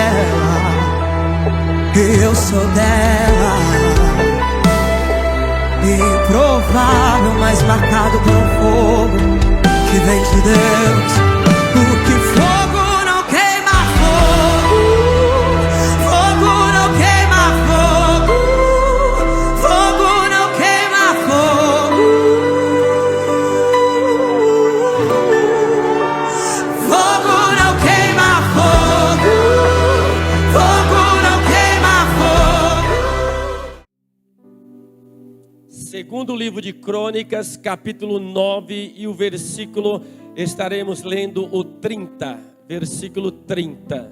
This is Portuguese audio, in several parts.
dela, e eu sou dela. Improvável, mas marcado por um fogo que vem de Deus. Porque fogo não queima fogo, fogo não queima fogo, fogo não queima fogo, fogo não queima fogo, fogo não queima fogo. Segundo livro de Crônicas, capítulo 9 e o versículo, estaremos lendo o 30, versículo 30.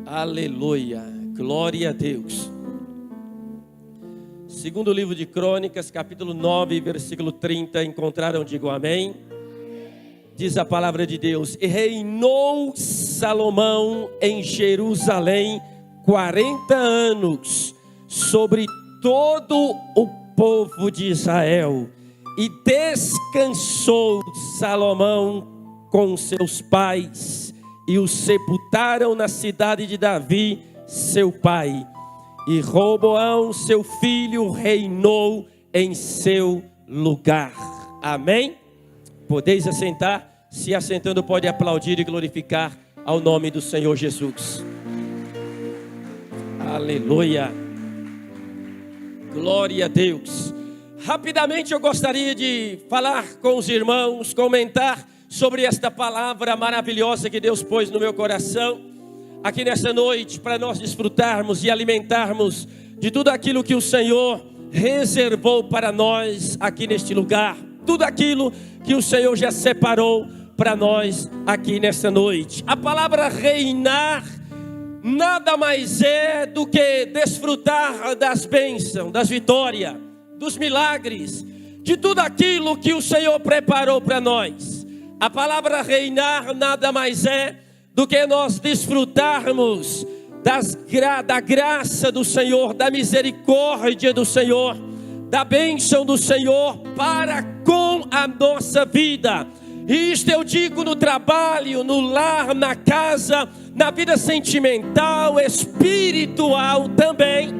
Aleluia, glória a Deus. Segundo livro de Crônicas, capítulo 9, versículo 30, encontraram? Digo amém. Diz a palavra de Deus: e reinou Salomão em Jerusalém 40 anos sobre todo o povo de Israel, e descansou Salomão com seus pais, e o sepultaram na cidade de Davi, seu pai. E Roboão, seu filho, reinou em seu lugar. Amém? Podeis assentar. Se assentando, pode aplaudir e glorificar ao nome do Senhor Jesus. Aleluia. Glória a Deus. Rapidamente eu gostaria de falar com os irmãos, comentar sobre esta palavra maravilhosa que Deus pôs no meu coração aqui nessa noite, para nós desfrutarmos e alimentarmos de tudo aquilo que o Senhor reservou para nós aqui neste lugar, tudo aquilo que o Senhor já separou para nós aqui nessa noite. A palavra reinar nada mais é do que desfrutar das bênçãos, das vitórias, dos milagres, de tudo aquilo que o Senhor preparou para nós. A palavra reinar nada mais é do que nós desfrutarmos da graça do Senhor, da misericórdia do Senhor, da bênção do Senhor para com a nossa vida. E isto eu digo no trabalho, no lar, na casa, na vida sentimental, espiritual também,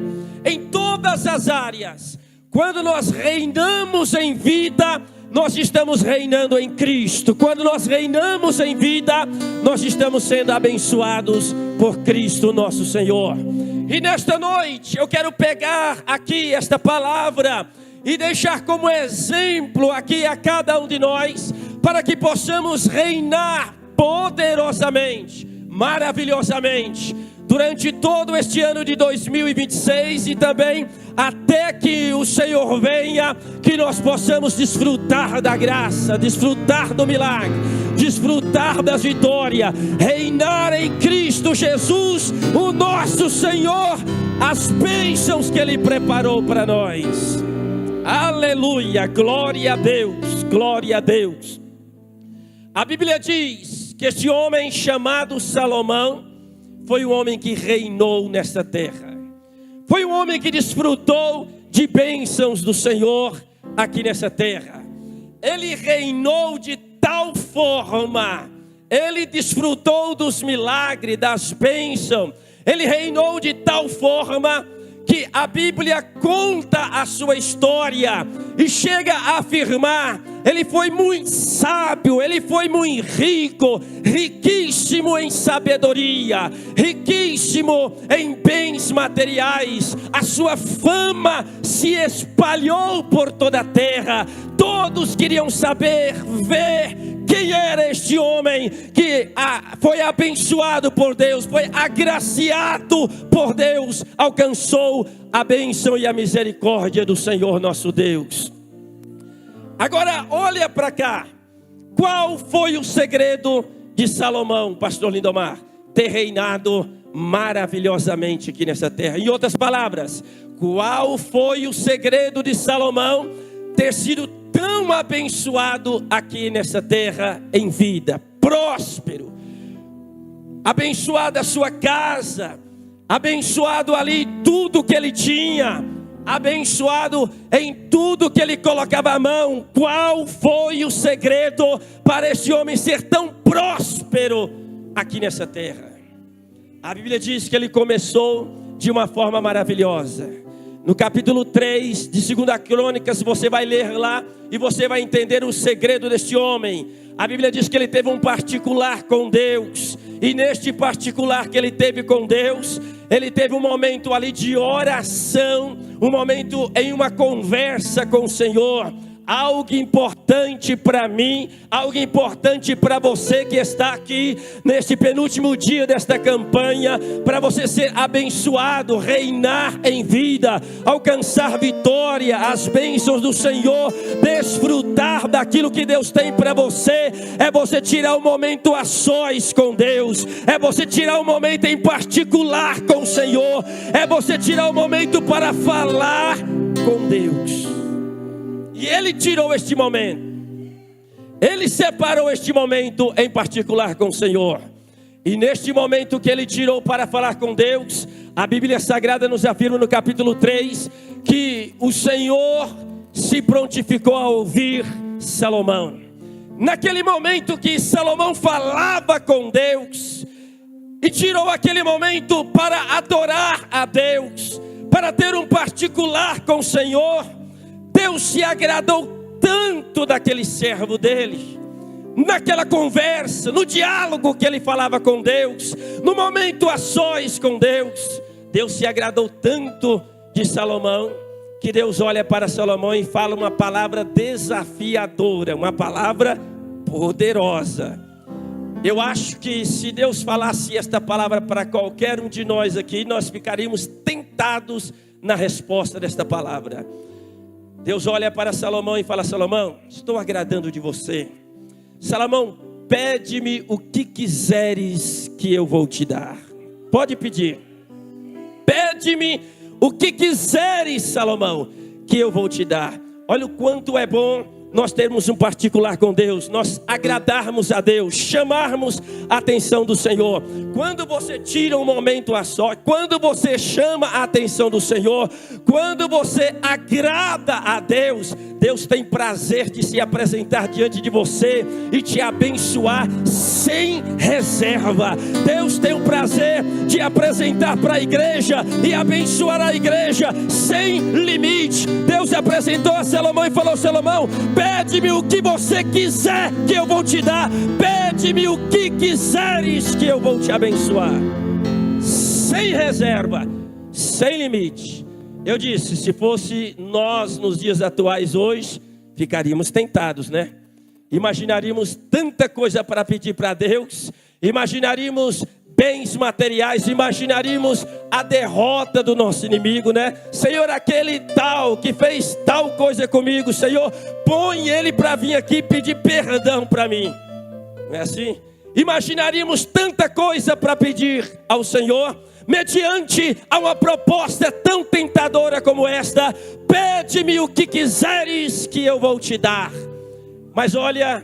em todas as áreas. Quando nós reinamos em vida, nós estamos reinando em Cristo. Quando nós reinamos em vida, nós estamos sendo abençoados por Cristo nosso Senhor. E nesta noite eu quero pegar aqui esta palavra e deixar como exemplo aqui a cada um de nós, para que possamos reinar poderosamente, maravilhosamente, durante todo este ano de 2026 e também até que o Senhor venha, que nós possamos desfrutar da graça, desfrutar do milagre, desfrutar das vitórias, reinar em Cristo Jesus, o nosso Senhor, as bênçãos que Ele preparou para nós. Aleluia, glória a Deus, glória a Deus. A Bíblia diz que este homem chamado Salomão foi um homem que reinou nesta terra. Foi um homem que desfrutou de bênçãos do Senhor aqui nessa terra. Ele reinou de tal forma, ele desfrutou dos milagres, das bênçãos. Ele reinou de tal forma que a Bíblia conta a sua história e chega a afirmar: ele foi muito sábio, ele foi muito rico, riquíssimo em sabedoria, riquíssimo em bens materiais. A sua fama se espalhou por toda a terra. Todos queriam saber, ver quem era este homem que foi abençoado por Deus, foi agraciado por Deus, alcançou a bênção e a misericórdia do Senhor nosso Deus. Agora olha para cá. Qual foi o segredo de Salomão, pastor Lindomar? Ter reinado maravilhosamente aqui nessa terra. Em outras palavras, qual foi o segredo de Salomão ter sido tão abençoado aqui nessa terra em vida? Próspero, abençoado a sua casa, abençoado ali tudo que ele tinha, abençoado em tudo que ele colocava a mão. Qual foi o segredo para esse homem ser tão próspero aqui nessa terra. A Bíblia diz que ele começou de uma forma maravilhosa. No capítulo 3 de 2 Crônicas, você vai ler lá e você vai entender o segredo deste homem. A Bíblia diz que ele teve um particular com Deus. E neste particular que ele teve com Deus, ele teve um momento ali de oração, um momento em uma conversa com o Senhor. Algo importante para mim, algo importante para você que está aqui neste penúltimo dia desta campanha, para você ser abençoado, reinar em vida, alcançar vitória, as bênçãos do Senhor, desfrutar daquilo que Deus tem para você. É você tirar um momento a sós com Deus, é você tirar um momento em particular com o Senhor, é você tirar um momento para falar com Deus. E ele tirou este momento, ele separou este momento em particular com o Senhor. E neste momento que ele tirou para falar com Deus, a Bíblia Sagrada nos afirma no capítulo 3, que o Senhor se prontificou a ouvir Salomão. Naquele momento que Salomão falava com Deus, e tirou aquele momento para adorar a Deus, para ter um particular com o Senhor, Deus se agradou tanto daquele servo dele, naquela conversa, no diálogo que ele falava com Deus, no momento a sós com Deus. Deus se agradou tanto de Salomão, que Deus olha para Salomão e fala uma palavra desafiadora, uma palavra poderosa. Eu acho que se Deus falasse esta palavra para qualquer um de nós aqui, nós ficaríamos tentados na resposta desta palavra. Deus olha para Salomão e fala: Salomão, estou agradando de você. Salomão, pede-me o que quiseres que eu vou te dar. Pode pedir. Pede-me o que quiseres, Salomão, que eu vou te dar. Olha o quanto é bom nós termos um particular com Deus, nós agradarmos a Deus, chamarmos a atenção do Senhor. Quando você tira um momento a só, quando você chama a atenção do Senhor, quando você agrada a Deus, Deus tem prazer de se apresentar diante de você e te abençoar sem reserva. Deus tem o prazer de apresentar para a igreja e abençoar a igreja sem limite. Deus se apresentou a Salomão e falou: Salomão, pede-me o que você quiser que eu vou te dar. Pede-me o que quiseres que eu vou te abençoar. Sem reserva, sem limite. Eu disse, se fosse nós nos dias atuais hoje, ficaríamos tentados, né? Imaginaríamos tanta coisa para pedir para Deus, imaginaríamos bens materiais, imaginaríamos a derrota do nosso inimigo, né? Senhor, aquele tal que fez tal coisa comigo, Senhor, põe ele para vir aqui pedir perdão para mim. Não é assim? Imaginaríamos tanta coisa para pedir ao Senhor, mediante a uma proposta tão tentadora como esta: pede-me o que quiseres que eu vou te dar. Mas olha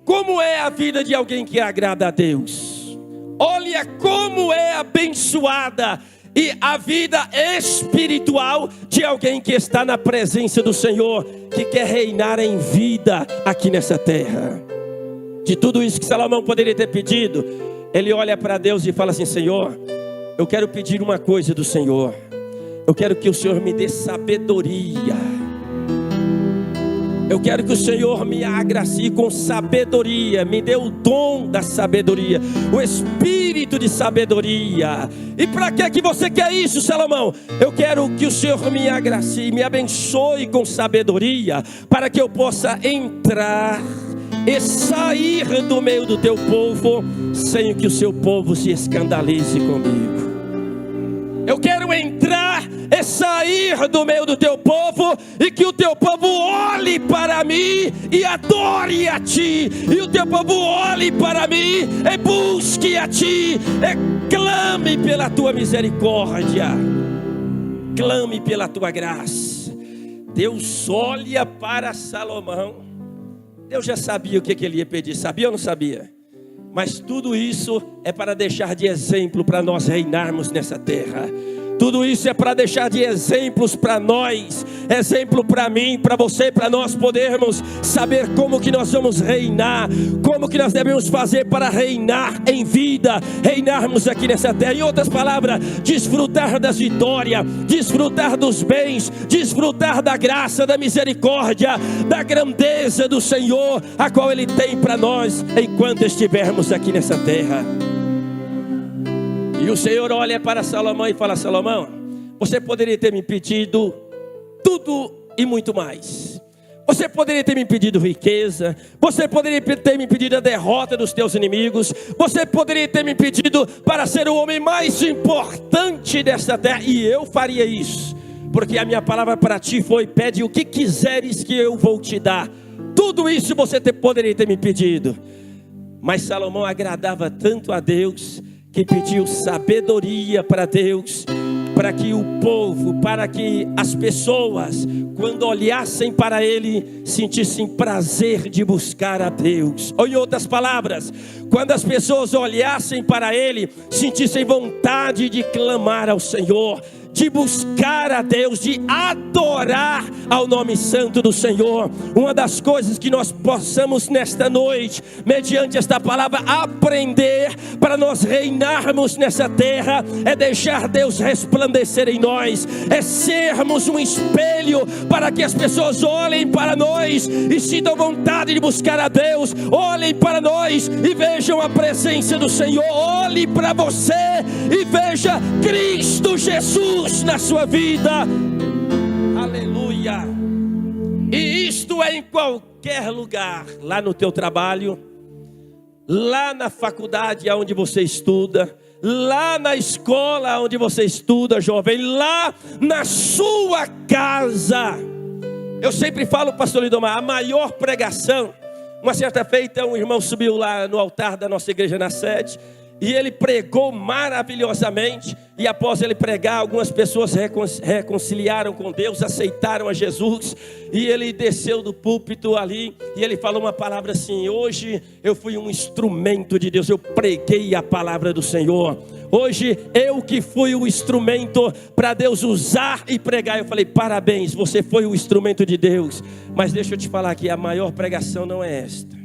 como é a vida de alguém que agrada a Deus. Olha como é abençoada e a vida espiritual de alguém que está na presença do Senhor, que quer reinar em vida aqui nessa terra. De tudo isso que Salomão poderia ter pedido, ele olha para Deus e fala assim: Senhor, eu quero pedir uma coisa do Senhor. Eu quero que o Senhor me dê sabedoria. Eu quero que o Senhor me agracie com sabedoria. Me dê o dom da sabedoria, o espírito de sabedoria. E para que você quer isso, Salomão? Eu quero que o Senhor me agracie, me abençoe com sabedoria, para que eu possa entrar e sair do meio do teu povo, sem que o seu povo se escandalize comigo. Eu quero entrar e sair do meio do teu povo, e que o teu povo olhe para mim e adore a ti, e o teu povo olhe para mim e busque a ti, e clame pela tua misericórdia, clame pela tua graça. Deus olha para Salomão. Deus já sabia o que ele ia pedir, sabia ou não sabia? Mas tudo isso é para deixar de exemplo para nós reinarmos nessa terra. Tudo isso é para deixar de exemplos para nós, exemplo para mim, para você, para nós podermos saber como que nós vamos reinar, como que nós devemos fazer para reinar em vida, reinarmos aqui nessa terra. Em outras palavras, desfrutar das vitórias, desfrutar dos bens, desfrutar da graça, da misericórdia, da grandeza do Senhor, a qual Ele tem para nós enquanto estivermos aqui nessa terra. E o Senhor olha para Salomão e fala: Salomão, você poderia ter me pedido tudo e muito mais. Você poderia ter me pedido riqueza, você poderia ter me pedido a derrota dos teus inimigos, você poderia ter me pedido para ser o homem mais importante desta terra, e eu faria isso, porque a minha palavra para ti foi: pede o que quiseres que eu vou te dar. Tudo isso você poderia ter me pedido. Mas Salomão agradava tanto a Deus, que pediu sabedoria para Deus, para que o povo, para que as pessoas, quando olhassem para ele, sentissem prazer de buscar a Deus. Ou em outras palavras, quando as pessoas olhassem para ele, sentissem vontade de clamar ao Senhor, de buscar a Deus, de adorar ao nome santo do Senhor. Uma das coisas que nós possamos nesta noite, mediante esta palavra, aprender para nós reinarmos nessa terra, é deixar Deus resplandecer em nós, é sermos um espelho para que as pessoas olhem para nós e sintam vontade de buscar a Deus, olhem para nós e vejam a presença do Senhor, olhe para você e veja Cristo Jesus na sua vida. Aleluia. E isto é em qualquer lugar, lá no teu trabalho, lá na faculdade onde você estuda, lá na escola onde você estuda, jovem, lá na sua casa. Eu sempre falo, pastor Lidomar, a maior pregação. Uma certa feita um irmão subiu lá no altar da nossa igreja na sede, e ele pregou maravilhosamente. E após ele pregar, algumas pessoas reconciliaram com Deus, aceitaram a Jesus. E ele desceu do púlpito ali, e ele falou uma palavra assim: hoje eu fui um instrumento de Deus, eu preguei a palavra do Senhor. Hoje eu que fui o instrumento para Deus usar e pregar. Eu falei: parabéns, você foi o instrumento de Deus. Mas deixa eu te falar que a maior pregação não é esta.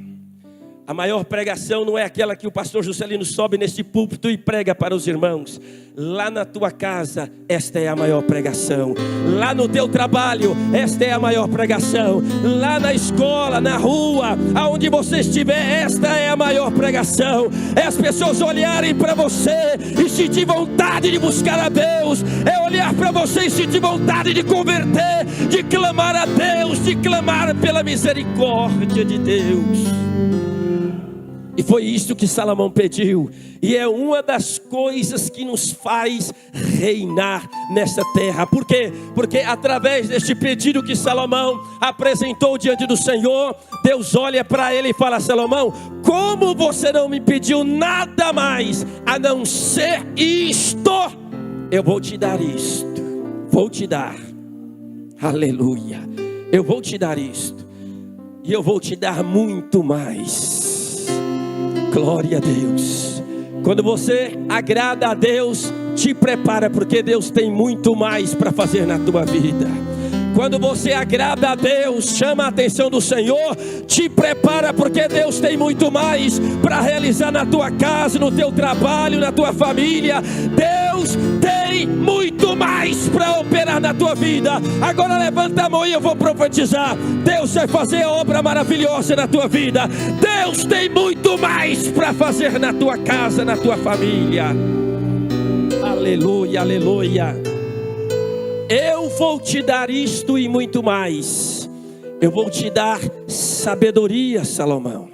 A maior pregação não é aquela que o pastor Juscelino sobe nesse púlpito e prega para os irmãos. Lá na tua casa, esta é a maior pregação. Lá no teu trabalho, esta é a maior pregação. Lá na escola, na rua, aonde você estiver, esta é a maior pregação. É as pessoas olharem para você e sentir vontade de buscar a Deus. É olhar para você e sentir vontade de converter, de clamar a Deus, de clamar pela misericórdia de Deus. E foi isso que Salomão pediu. E é uma das coisas que nos faz reinar nessa terra. Por quê? Porque através deste pedido que Salomão apresentou diante do Senhor, Deus olha para ele e fala: Salomão, como você não me pediu nada mais a não ser isto, eu vou te dar isto. Vou te dar. Aleluia. Eu vou te dar isto. E eu vou te dar muito mais. Glória a Deus. Quando você agrada a Deus, te prepara, porque Deus tem muito mais para fazer na tua vida. Quando você agrada a Deus, chama a atenção do Senhor, te prepara, porque Deus tem muito mais para realizar na tua casa, no teu trabalho, na tua família. Deus tem muito mais para operar na tua vida. Agora levanta a mão e eu vou profetizar. Deus vai fazer obra maravilhosa na tua vida. Deus tem muito mais para fazer na tua casa, na tua família. Aleluia, aleluia. Eu vou te dar isto e muito mais. Eu vou te dar sabedoria, Salomão.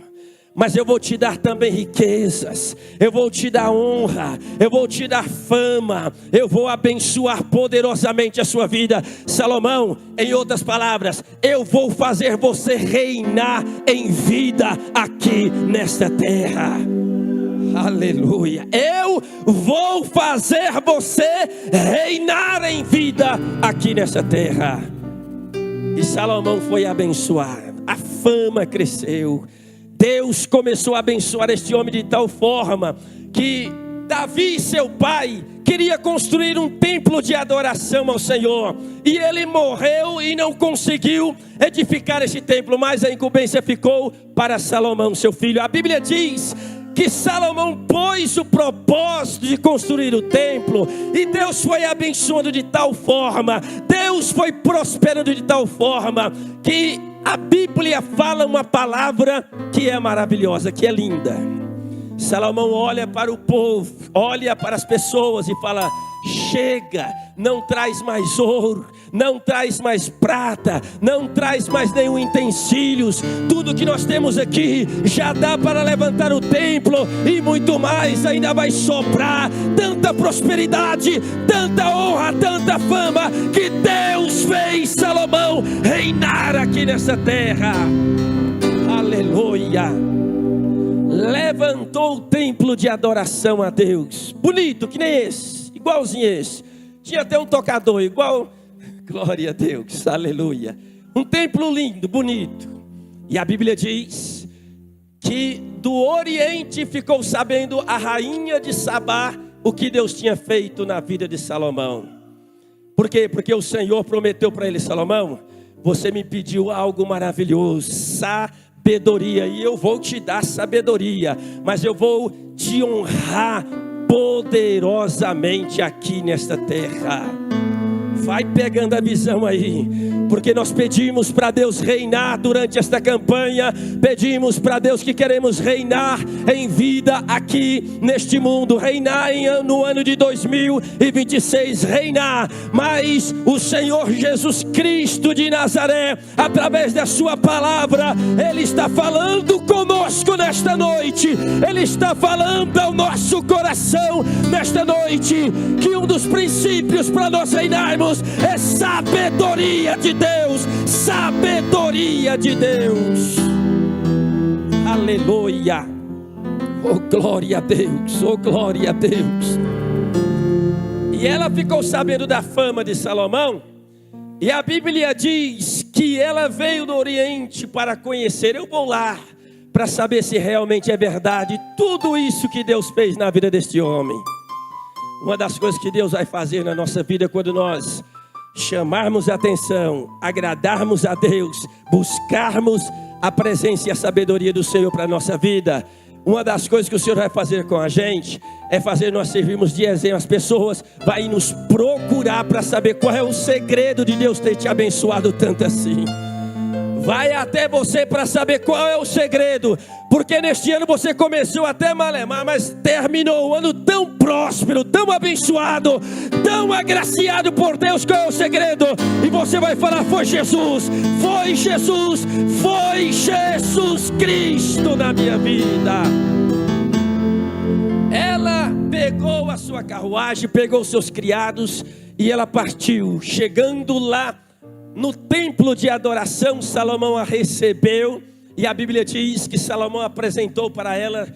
Mas eu vou te dar também riquezas. Eu vou te dar honra. Eu vou te dar fama. Eu vou abençoar poderosamente a sua vida. Salomão, em outras palavras, eu vou fazer você reinar em vida aqui nesta terra. Aleluia. Eu vou fazer você reinar em vida aqui nessa terra. E Salomão foi abençoado. A fama cresceu. Deus começou a abençoar este homem de tal forma que Davi, seu pai, que queria construir um templo de adoração ao Senhor. E ele morreu e não conseguiu edificar esse templo, mas a incumbência ficou para Salomão, seu filho. A Bíblia diz que Salomão pôs o propósito de construir o templo, e Deus foi abençoando de tal forma, Deus foi prosperando de tal forma, que a Bíblia fala uma palavra que é maravilhosa, que é linda. Salomão olha para o povo, olha para as pessoas e fala: chega, não traz mais ouro, não traz mais prata, não traz mais nenhum utensílios. Tudo que nós temos aqui já dá para levantar o templo, e muito mais ainda vai sobrar. Tanta prosperidade, tanta honra, tanta fama, que Deus fez Salomão reinar aqui nessa terra. Aleluia. Levantou o templo de adoração a Deus, bonito que nem esse, igualzinho esse. Tinha até um tocador igual. Glória a Deus, aleluia. Um templo lindo, bonito. E a Bíblia diz que do Oriente ficou sabendo a rainha de Sabá o que Deus tinha feito na vida de Salomão. Por quê? Porque o Senhor prometeu para ele: Salomão, você me pediu algo maravilhoso, sabedoria, e eu vou te dar sabedoria, mas eu vou te honrar poderosamente aqui nesta terra. Vai pegando a visão aí, porque nós pedimos para Deus reinar durante esta campanha, pedimos para Deus que queremos reinar em vida aqui neste mundo, reinar no ano de 2026, reinar. Mas o Senhor Jesus Cristo de Nazaré, através da sua palavra, Ele está falando conosco nesta noite, Ele está falando ao nosso coração nesta noite, que um dos princípios para nós reinarmos é sabedoria de Deus, sabedoria de Deus. Aleluia. Oh glória a Deus, oh glória a Deus. E ela ficou sabendo da fama de Salomão, e a Bíblia diz que ela veio do Oriente para conhecer. Eu vou lá para saber se realmente é verdade tudo isso que Deus fez na vida deste homem. Uma das coisas que Deus vai fazer na nossa vida, quando nós chamarmos a atenção, agradarmos a Deus, buscarmos a presença e a sabedoria do Senhor para a nossa vida, uma das coisas que o Senhor vai fazer com a gente é fazer nós servirmos de exemplo. As pessoas vão nos procurar para saber qual é o segredo de Deus ter te abençoado tanto assim. Vai até você para saber qual é o segredo, porque neste ano você começou até malemar, mas terminou o ano tão próspero, tão abençoado, tão agraciado por Deus. Qual é o segredo? E você vai falar: foi Jesus, foi Jesus, foi Jesus Cristo na minha vida. Ela pegou a sua carruagem, pegou os seus criados e ela partiu. Chegando lá no templo de adoração, Salomão a recebeu, e a Bíblia diz que Salomão apresentou para ela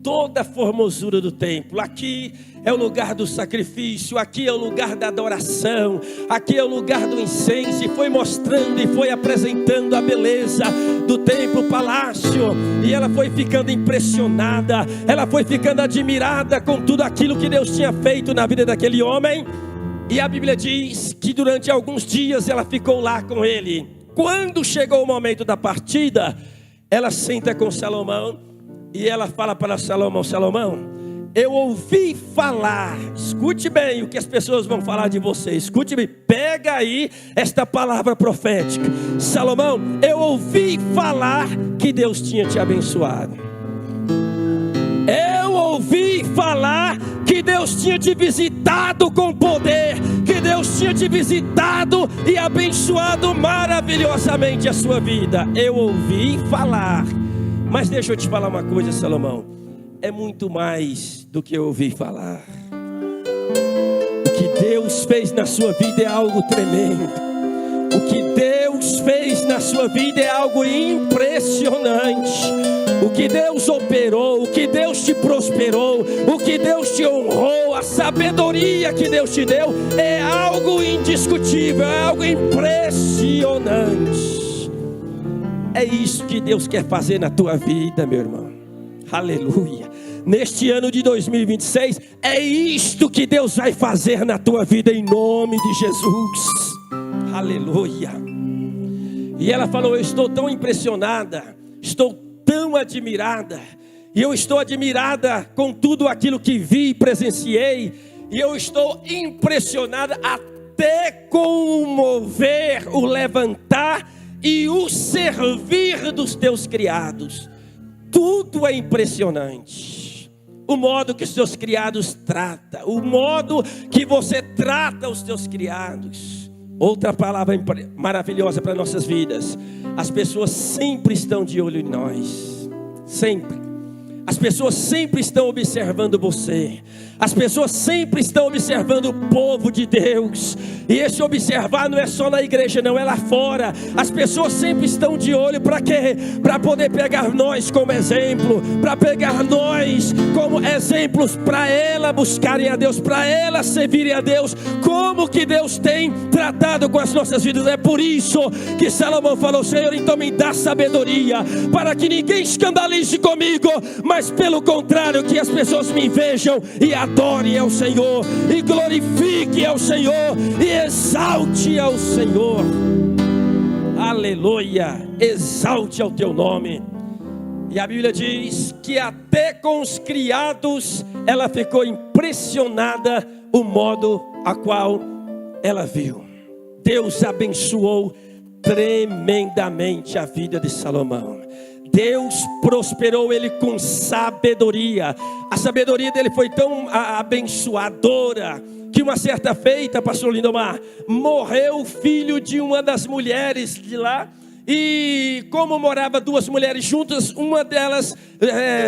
toda a formosura do templo. Aqui é o lugar do sacrifício, aqui é o lugar da adoração, aqui é o lugar do incenso. E foi mostrando e foi apresentando a beleza do templo, palácio, e ela foi ficando impressionada, ela foi ficando admirada com tudo aquilo que Deus tinha feito na vida daquele homem. E a Bíblia diz que durante alguns dias ela ficou lá com ele. Quando chegou o momento da partida, ela senta com Salomão e ela fala para Salomão: Salomão, eu ouvi falar, escute bem o que as pessoas vão falar de você, escute bem, pega aí esta palavra profética. Salomão, eu ouvi falar que Deus tinha te abençoado. Eu ouvi falar que Deus tinha te visitado com poder, que Deus tinha te visitado e abençoado maravilhosamente a sua vida. Eu ouvi falar, mas deixa eu te falar uma coisa, Salomão, é muito mais do que eu ouvi falar. O que Deus fez na sua vida é algo tremendo. O que Deus fez na sua vida é algo impressionante. O que Deus operou, o que Deus te prosperou, o que Deus te honrou, a sabedoria que Deus te deu é algo indiscutível, é algo impressionante. É isso que Deus quer fazer na tua vida, meu irmão. Aleluia. neste ano de 2026, é isto que Deus vai fazer na tua vida, em nome de Jesus. Aleluia. E ela falou: eu estou tão impressionada, estou tão admirada, e eu estou admirada com tudo aquilo que vi e presenciei, e eu estou impressionada até com o mover, o levantar e o servir dos teus criados. Tudo é impressionante. O modo que os teus criados tratam, o modo que você trata os teus criados. Outra palavra maravilhosa para nossas vidas: as pessoas sempre estão de olho em nós. Sempre. As pessoas sempre estão observando você. As pessoas sempre estão observando o povo de Deus. E esse observar não é só na igreja, não, é lá fora. As pessoas sempre estão de olho para quê? Para poder pegar nós como exemplo, para pegar nós como exemplos, para ela buscarem a Deus, para ela servirem a Deus. Como que Deus tem tratado com as nossas vidas? É por isso que Salomão falou: Senhor, então me dá sabedoria, para que ninguém escandalize comigo, mas pelo contrário, que as pessoas me vejam e adorem ao Senhor, e glorifiquem ao Senhor, e exalte ao Senhor. Aleluia, exalte ao teu nome. E a Bíblia diz que até com os criados ela ficou impressionada o modo a qual ela viu. Deus abençoou tremendamente a vida de Salomão. Deus prosperou ele com sabedoria. A sabedoria dele foi tão abençoadora que uma certa feita, pastor Lindomar, morreu o filho de uma das mulheres de lá. E como morava duas mulheres juntas, uma delas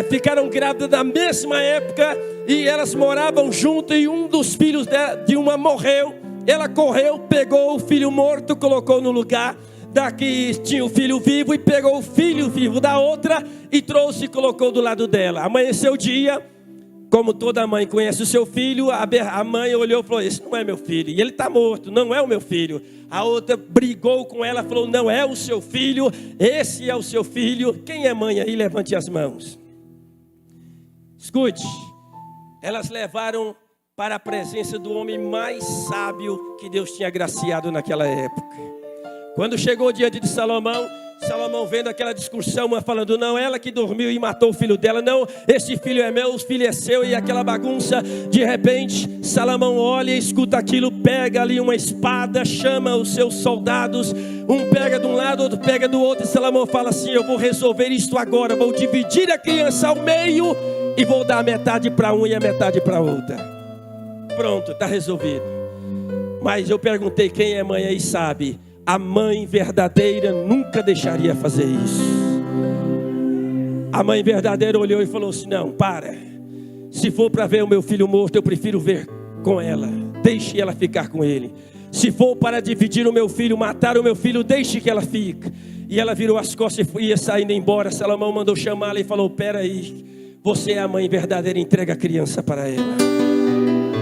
ficaram grávidas na mesma época, e elas moravam juntas, e um dos filhos de uma morreu. Ela correu, pegou o filho morto, colocou no lugar da que tinha o filho vivo, e pegou o filho vivo da outra e trouxe e colocou do lado dela. Amanheceu o dia, como toda mãe conhece o seu filho, a mãe olhou e falou: esse não é meu filho, e ele está morto, não é o meu filho. A outra brigou com ela, falou: não é o seu filho, esse é o seu filho. Quem é mãe aí? Levante as mãos. Escute, elas levaram para a presença do homem mais sábio que Deus tinha agraciado naquela época. Quando chegou diante de Salomão, Salomão vendo aquela discussão, uma falando: não, ela que dormiu e matou o filho dela, não, esse filho é meu, o filho é seu, e aquela bagunça. De repente, Salomão olha e escuta aquilo, pega ali uma espada, chama os seus soldados, um pega de um lado, outro pega do outro, e Salomão fala assim: eu vou resolver isto agora, vou dividir a criança ao meio, e vou dar a metade para um e a metade para outra. Pronto, está resolvido. Mas eu perguntei: quem é mãe aí sabe? A mãe verdadeira nunca deixaria fazer isso. A mãe verdadeira olhou e falou assim: não, para. Se for para ver o meu filho morto, eu prefiro ver com ela. Deixe ela ficar com ele. Se for para dividir o meu filho, matar o meu filho, deixe que ela fique. E ela virou as costas e ia saindo embora. Salomão mandou chamá-la e falou: pera aí, você é a mãe verdadeira, entrega a criança para ela.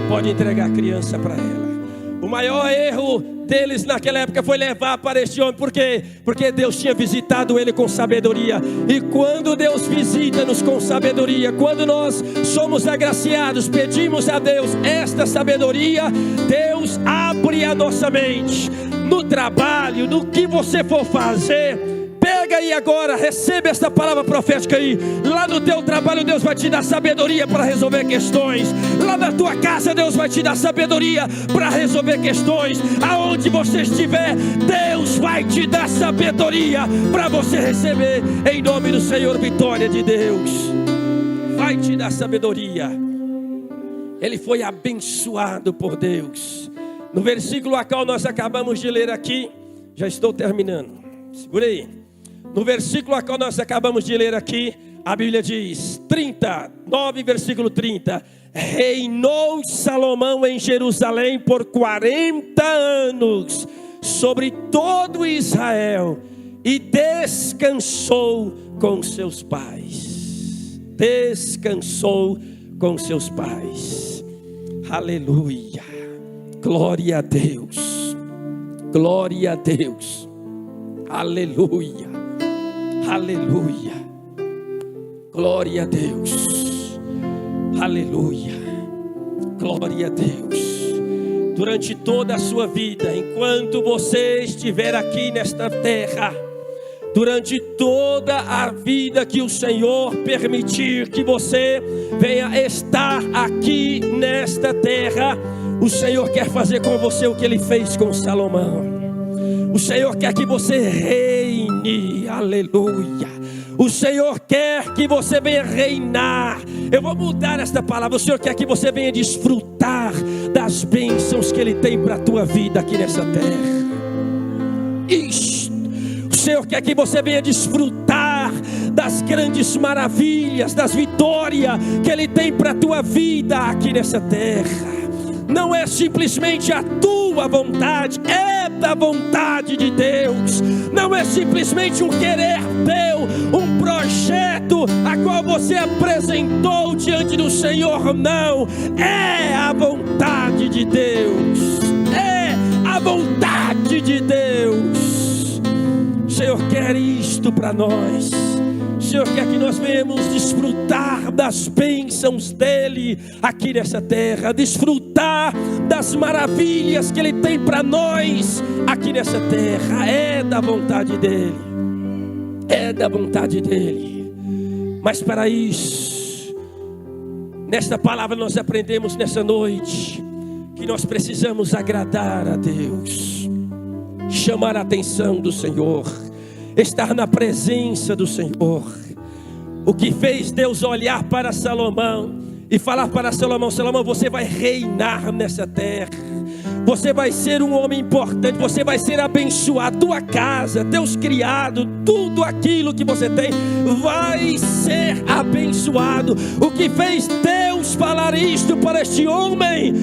Pode entregar a criança para ela. O maior erro deles naquela época foi levar para este homem. Por quê? Porque Deus tinha visitado ele com sabedoria. E quando Deus visita-nos com sabedoria, quando nós somos agraciados, pedimos a Deus esta sabedoria, Deus abre a nossa mente. No trabalho, no que você for fazer, pega aí agora, recebe esta palavra profética aí. Lá no teu trabalho Deus vai te dar sabedoria para resolver questões. Lá na tua casa Deus vai te dar sabedoria para resolver questões. Aonde você estiver, Deus vai te dar sabedoria para você receber, em nome do Senhor, vitória de Deus. Vai te dar sabedoria. Ele foi abençoado por Deus. No versículo a qual nós acabamos de ler aqui, já estou terminando, segura aí. No versículo a qual nós acabamos de ler aqui, a Bíblia diz, 39, versículo 30. Reinou Salomão em Jerusalém por 40 anos sobre todo Israel, e descansou com seus pais. Descansou com seus pais. Aleluia. Glória a Deus. Glória a Deus. Aleluia. Aleluia. Glória a Deus. Aleluia. Glória a Deus. Durante toda a sua vida, enquanto você estiver aqui nesta terra, durante toda a vida que o Senhor permitir que você venha estar aqui nesta terra, o Senhor quer fazer com você o que Ele fez com Salomão. O Senhor quer que você reine, aleluia. O Senhor quer que você venha reinar. Eu vou mudar esta palavra. O Senhor quer que você venha desfrutar das bênçãos que Ele tem para a tua vida aqui nessa terra. Isso. O Senhor quer que você venha desfrutar das grandes maravilhas, das vitórias que Ele tem para a tua vida aqui nessa terra. Não é simplesmente a tua vontade, é da vontade de Deus. Não é simplesmente um querer teu, um projeto a qual você apresentou diante do Senhor. Não, é a vontade de Deus. É a vontade de Deus. O Senhor quer isto para nós. O Senhor quer que nós venhamos desfrutar das bênçãos dEle aqui nessa terra, desfrutar das maravilhas que Ele tem para nós aqui nessa terra. É da vontade dEle, é da vontade dEle. Mas para isso, nesta palavra nós aprendemos nessa noite que nós precisamos agradar a Deus, chamar a atenção do Senhor, estar na presença do Senhor. O que fez Deus olhar para Salomão e falar para Salomão: Salomão, você vai reinar nessa terra, você vai ser um homem importante, você vai ser abençoado, tua casa, teus criados, tudo aquilo que você tem vai ser abençoado. O que fez Deus falar isto para este homem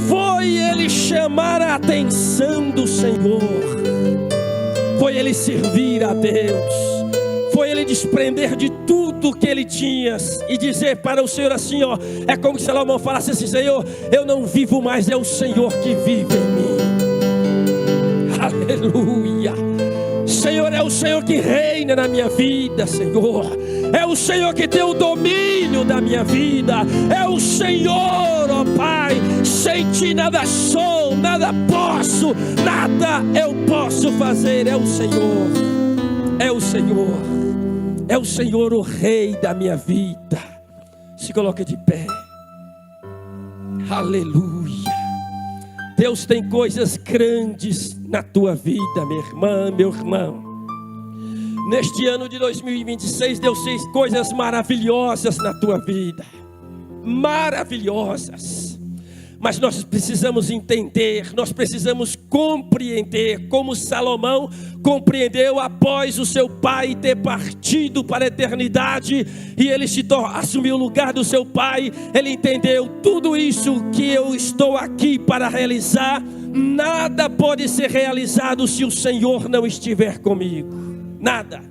foi ele chamar a atenção do Senhor, foi ele servir a Deus, foi ele desprender de tudo que ele tinha e dizer para o Senhor assim, ó, é como se Salomão falasse assim: Senhor, eu não vivo mais, é o Senhor que vive em mim. Aleluia. Senhor, é o Senhor que reina na minha vida, Senhor. É o Senhor que tem o domínio da minha vida. É o Senhor, ó Pai. Sem ti nada sou, nada posso, nada eu posso fazer. É o Senhor, é o Senhor, é o Senhor, o Rei da minha vida. Se coloque de pé. Aleluia. Deus tem coisas grandes na tua vida, minha irmã, meu irmão. Neste ano de 2026, Deus fez coisas maravilhosas na tua vida. Maravilhosas. Mas nós precisamos entender, nós precisamos compreender, como Salomão compreendeu após o seu pai ter partido para a eternidade, e ele assumiu o lugar do seu pai. Ele entendeu: tudo isso que eu estou aqui para realizar, nada pode ser realizado se o Senhor não estiver comigo. Nada.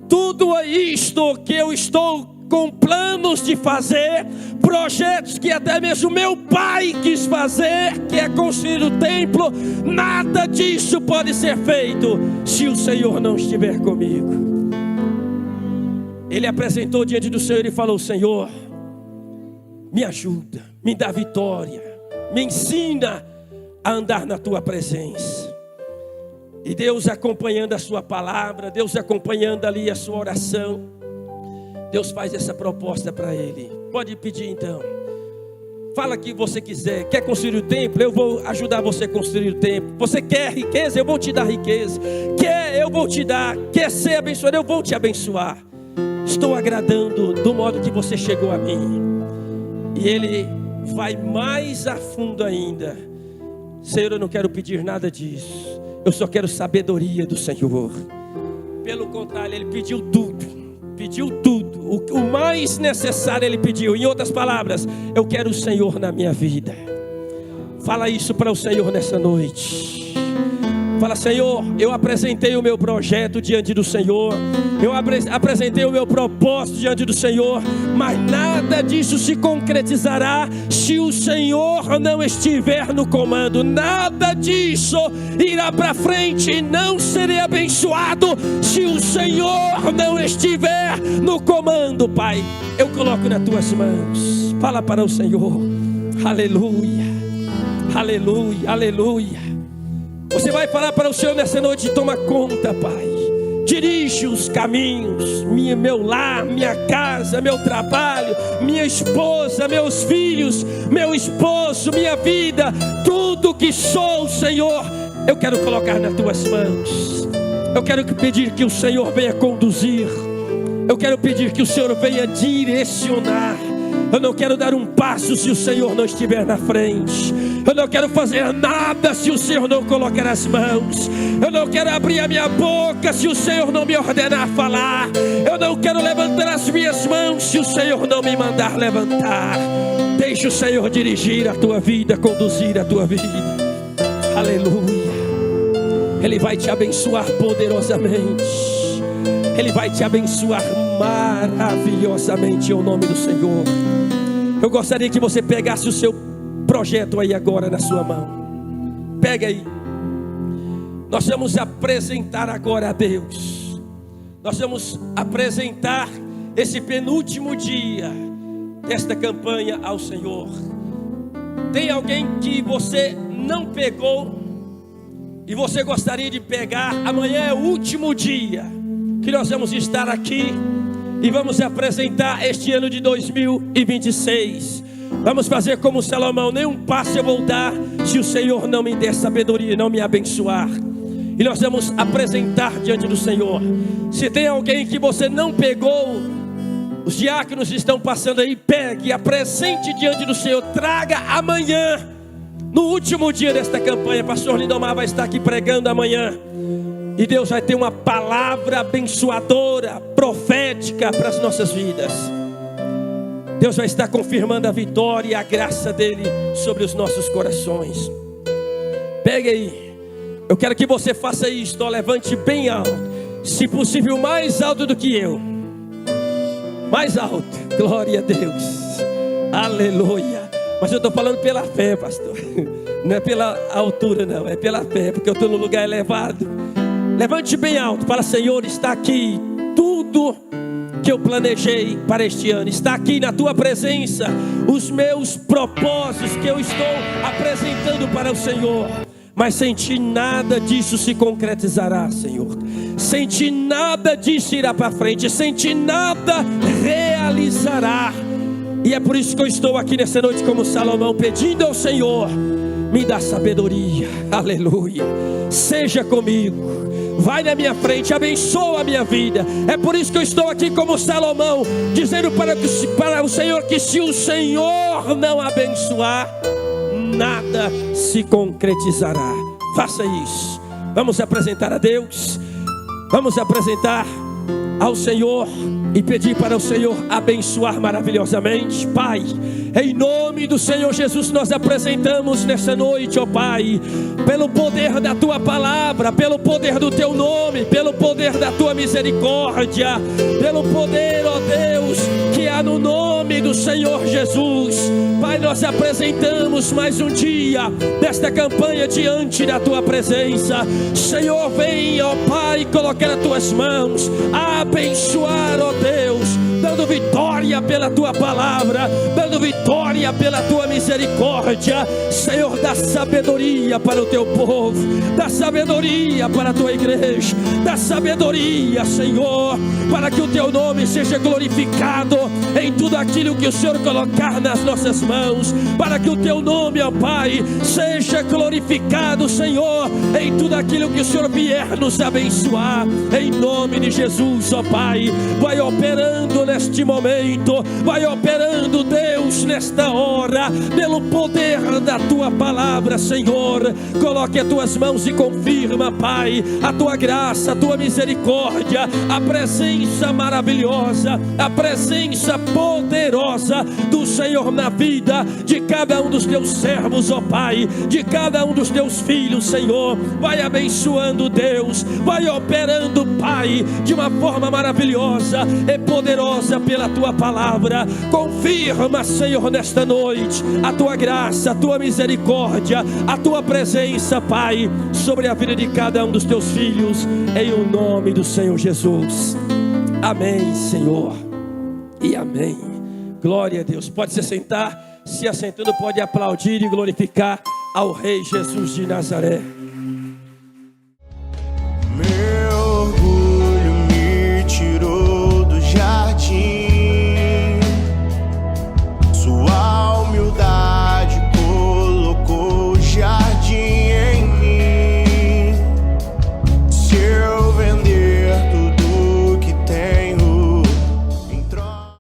Tudo isto que eu estou com planos de fazer, projetos que até mesmo meu pai quis fazer, que é construir o templo, nada disso pode ser feito se o Senhor não estiver comigo. Ele apresentou diante do Senhor e falou: Senhor, me ajuda, me dá vitória, me ensina a andar na tua presença. E Deus acompanhando a sua palavra, Deus acompanhando ali a sua oração, Deus faz essa proposta para ele. Pode pedir então. Fala o que você quiser. Quer construir o templo? Eu vou ajudar você a construir o templo. Você quer riqueza? Eu vou te dar riqueza. Quer? Eu vou te dar. Quer ser abençoado? Eu vou te abençoar. Estou agradando do modo que você chegou a mim. E ele vai mais a fundo ainda. Senhor, eu não quero pedir nada disso. Eu só quero sabedoria do Senhor. Pelo contrário, ele pediu tudo. Pediu tudo, o mais necessário ele pediu. Em outras palavras, eu quero o Senhor na minha vida. Fala isso para o Senhor nessa noite. Fala: Senhor, eu apresentei o meu projeto diante do Senhor, eu apresentei o meu propósito diante do Senhor, mas nada disso se concretizará se o Senhor não estiver no comando. Nada disso irá para frente e não serei abençoado se o Senhor não estiver no comando. Pai, eu coloco nas tuas mãos. Fala para o Senhor. Aleluia, aleluia, aleluia. Você vai falar para o Senhor nessa noite: toma conta, Pai. Dirige os caminhos, meu lar, minha casa, meu trabalho, minha esposa, meus filhos, meu esposo, minha vida, tudo que sou, Senhor, eu quero colocar nas tuas mãos. Eu quero pedir que o Senhor venha conduzir. Eu quero pedir que o Senhor venha direcionar. Eu não quero dar um passo se o Senhor não estiver na frente. Eu não quero fazer nada se o Senhor não colocar as mãos. Eu não quero abrir a minha boca se o Senhor não me ordenar falar. Eu não quero levantar as minhas mãos se o Senhor não me mandar levantar. Deixa o Senhor dirigir a tua vida, conduzir a tua vida. Aleluia. Ele vai te abençoar poderosamente. Ele vai te abençoar maravilhosamente em nome do Senhor. Eu gostaria que você pegasse o seu projeto aí agora na sua mão. Pega aí. Nós vamos apresentar agora a Deus. Nós vamos apresentar esse penúltimo dia desta campanha ao Senhor. Tem alguém que você não pegou e você gostaria de pegar? Amanhã é o último dia que nós vamos estar aqui e vamos apresentar este ano de 2026. Vamos fazer como Salomão: nenhum passo eu vou dar se o Senhor não me der sabedoria, não me abençoar. E nós vamos apresentar diante do Senhor. Se tem alguém que você não pegou, os diáconos estão passando aí, pegue, apresente diante do Senhor, traga amanhã, no último dia desta campanha. Pastor Lindomar vai estar aqui pregando amanhã. E Deus vai ter uma palavra abençoadora, profética para as nossas vidas. Deus vai estar confirmando a vitória e a graça dele sobre os nossos corações. Pegue aí. Eu quero que você faça isto, levante bem alto. Se possível mais alto do que eu. Mais alto. Glória a Deus. Aleluia. Mas eu estou falando pela fé, pastor. Não é pela altura não, é pela fé, porque eu estou num lugar elevado. Levante bem alto. Fala: Senhor, está aqui tudo que eu planejei para este ano. Está aqui na tua presença os meus propósitos que eu estou apresentando para o Senhor. Mas sem ti nada disso se concretizará, Senhor. Sem ti nada disso irá para frente. Sem ti nada realizará. E é por isso que eu estou aqui nessa noite como Salomão, pedindo ao Senhor: me dá sabedoria. Aleluia. Seja comigo. Vai na minha frente, abençoa a minha vida. É por isso que eu estou aqui como Salomão, dizendo para o Senhor que se o Senhor não abençoar, nada se concretizará. Faça isso. Vamos apresentar a Deus. Vamos apresentar ao Senhor e pedir para o Senhor abençoar maravilhosamente. Pai, em nome do Senhor Jesus, nós apresentamos nessa noite, ó Pai, pelo poder da tua palavra, pelo poder do teu nome, pelo poder da tua misericórdia, pelo poder, ó Deus, que há no nome do Senhor Jesus. Pai, nós apresentamos mais um dia desta campanha diante da tua presença. Senhor, vem, ó Pai, colocar nas tuas mãos, abençoar, ó Deus, dando vitória pela tua palavra, dando vitória pela tua misericórdia. Senhor, dá sabedoria para o teu povo, dá sabedoria para a tua igreja, dá sabedoria, Senhor, para que o teu nome seja glorificado em tudo aquilo que o Senhor colocar nas nossas mãos, para que o teu nome, ó Pai, seja glorificado, Senhor, em tudo aquilo que o Senhor vier nos abençoar, em nome de Jesus, ó Pai. Vai operando nessa neste momento. Vai operando, Deus, nesta hora, pelo poder da tua palavra, Senhor. Coloque as tuas mãos e confirma, Pai, a tua graça, a tua misericórdia, a presença maravilhosa, a presença poderosa do Senhor na vida de cada um dos teus servos, ó Pai, de cada um dos teus filhos, Senhor. Vai abençoando, Deus, vai operando, Pai, de uma forma maravilhosa e poderosa pela tua palavra. Confirma, Senhor, nesta noite a tua graça, a tua misericórdia, a tua presença, Pai, sobre a vida de cada um dos teus filhos, em o nome do Senhor Jesus. Amém, Senhor, e amém. Glória a Deus. Pode se sentar. Se assentando, pode aplaudir e glorificar ao Rei Jesus de Nazaré.